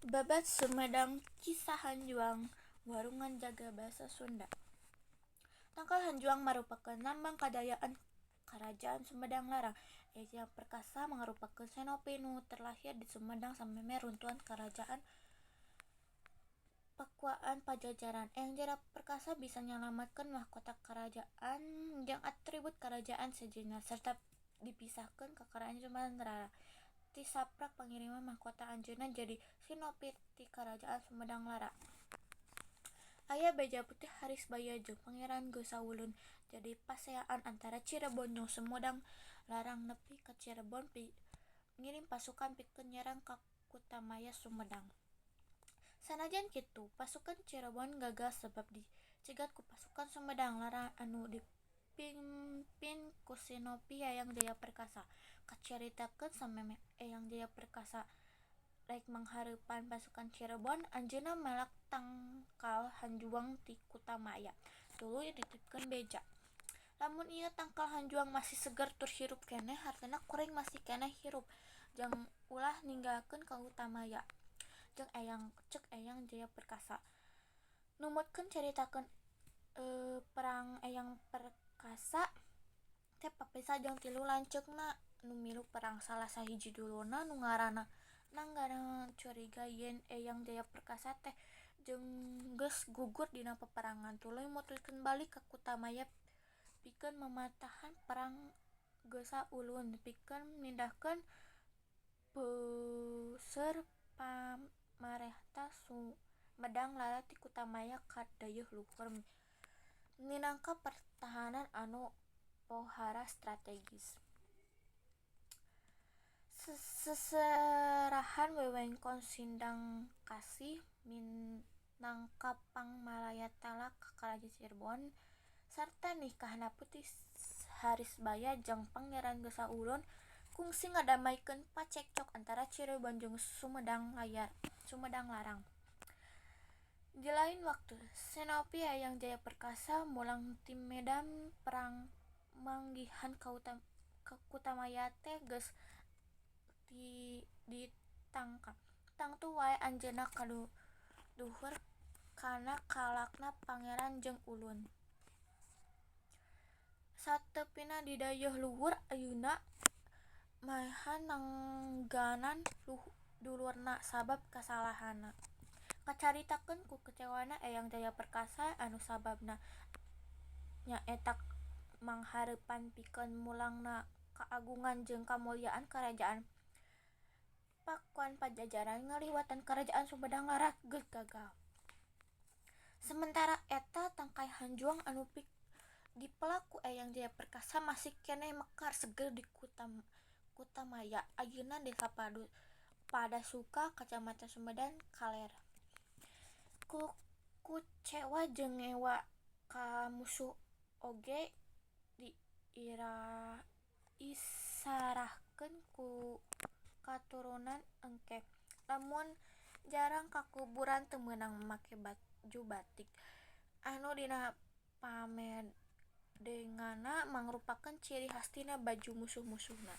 Babat Sumedang Kisah Hanjuang Warungan Jaga Bahasa Sunda. Tangkal Hanjuang merupakan lambang kadayaan Kerajaan Sumedang Larang. Yang perkasa merupakan senopi nu terlahir di Sumedang sampai meruntuhan Kerajaan Pakuaan Pajajaran. Yang jara perkasa bisa menyelamatkan mahkota kerajaan yang atribut kerajaan sejenak serta dipisahkan ke Kerajaan Sumedang Larang. Ti saprak pengiriman mahkota anjeunna jadi sinopi ti Kerajaan Sumedang Larang. Aya beja putih Haris Baya jeung Pangeran Geusawulun jadi paseaan antara Cirebon jeung Sumedang Larang nepi ka Cirebon ngirim pasukan pikeun nyerang ka Kutamaya Sumedang. Sanajan kitu, pasukan Cirebon gagal sebab dicegat ku pasukan Sumedang Larang anu dipimpin ku Sinopi Hayang Jaya Perkasa. Kacaritakeun sameme Hayang Jaya Perkasa rek manghareupan pasukan Cirebon, anjeunna melak tangkal Hanjuang ti Kutamaya. Tuluy dititipkeun beja. Lamun ieu tangkal Hanjuang masih seger tur hirup keneh, hartana kuring masih keneh hirup. Jang ulah ninggalkeun ka Kutamaya. Jeung cek Hayang Jaya Perkasa. Numutkeun caritakeun perang Hayang Perkasa teh papisah jeung tilu lanceukna nu milu perang. Salah sahiji dulurna nu ngaranna Nanggana curiga yen Hayang Jaya Perkasa teh geus gugur dina peperangan. Tuluy mutuskeun balik ka Kutamaya pikeun mamatahan perang Geusawulun pikeun mindahkeun puseur pamarentah Sumedang Larang ti Kutamaya ka dayeuh luhur minangka pertahanan anu pohara strategis. Seserahan wewengkon Sindang Kasih minangka pangmalayatala ka Karajaan Cirebon sarta nikahna Putih Haris Baya jeung Pangeran Geusawulun kungsi ngadamaikeun pacekcok antara Cirebon jeung Sumedang Larang. Di lain waktu, Senopi Hayang Jaya Perkasa mulang ti medan perang manggihan ka Kutamaya teh geus ditangkap. Tangtu wae anjeunna kaduhur kana kalakna pangeran jeung ulun. Satepina di dayeuh luhur ayeuna maehan nangganan dulurna sabab kasalahanna. Kacaritakeun ku kecewana Hayang Jaya Perkasa anu sababna nyaeta manghareupan pikeun mulangna kaagungan jeung kamulyaan Kerajaan Pakuan Pajajaran ngaliwatan Kerajaan Sumedang Larang geus gagal. Sementara eta tangkai Hanjuang anu dipelak ku Hayang Jaya Perkasa masih keneh mekar seger di Kutamaya. Ayeuna Desa Padasuka, Kacamatan Sumedang, Kaler. Kucewa jeung ngewa ka musuh oge diisarahkeun ku katurunan engke. Lamun jarang kakuburan teu meunang make baju batik anu dina pamedengana mangrupakeun ciri khas tina baju musuh-musuhna.